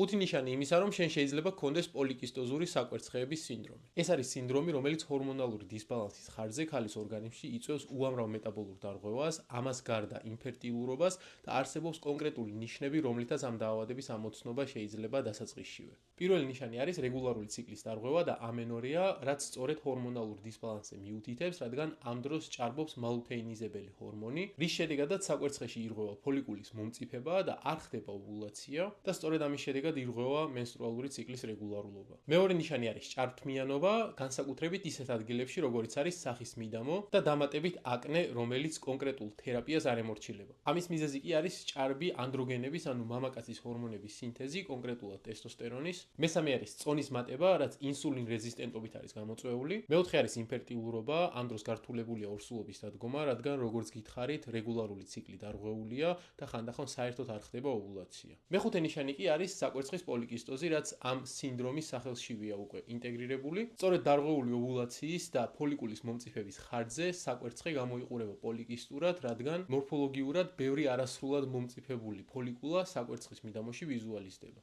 ხუთი ნიშანი იმისა, რომ შენ შეიძლება გქონდეს პოლიკისტოზური საკვერცხეების სინდრომი. ეს არის სინდრომი, რომელიც ჰორმონალური დისბალანსის ხარჯზე ქალის ორგანიზმში იწვევს უამრავ მეტაბოლურ დარღვევას, ამას გარდა ინფერტილურობას და არსებობს კონკრეტული ნიშნები, რომლითაც ამ დაავადების ამოცნობა შეიძლება დასაწყისშივე. პირველი ნიშანი არის რეგულარული ციკლის დარღვევა და ამენორეა, რაც სწორედ ჰორმონალურ დისბალანსზე მიუთითებს, რადგან ამ დროს ჭარბობს მალუთეინიზებელი ჰორმონი, რის შედეგადაც საკვერცხეში ირღვევა ფოლიკულის მომწიფება და არ ხდება ოვულაცია და სწორედ ამის შედეგად ირღვევა მენსტრუალური ციკლის რეგულარულობა. მეორე ნიშანი არის ჭარბთმიანობა, განსაკუთრებით ისეთ ადგილებში, როგორიც არის სახის მიდამო და დამატებით აკნე, რომელიც კონკრეტულ თერაპიას არ ემორჩილება. ამის მიზეზი კი არის ჭარბი ანდროგენების, ანუ მამაკაცის ჰორმონების სინთეზი, კონკრეტულად ტესტოსტერონის. მესამე არის წონის მატება, რაც ინსულინ რეზისტენტობით არის გამოწვეული. მეოთხე არის ინფერტილურობა, ამ დროს გართულებულია ორსულობის დადგომა, რადგან როგორც გითხარით, რეგულარული ციკლი დარღვეულია და ხანდახან საერთოდ არ ხდება ოვულაცია. მეხუთე ნიშანი კი არის საკვერცხის პოლიკისტოზი, რაც ამ სინდრომის სახელშივეა უკვე ინტეგრირებული. სწორედ დარღვეული ოვულაციის და ფოლიკულის მომწიფების ხარჯზე საკვერცხე გამოიყურება პოლიკისტურად, რადგან მორფოლოგიურად ბევრი არასრულად მომწიფებული ფოლიკულა საკვერცხის მიდამოში ვიზუალიზდება.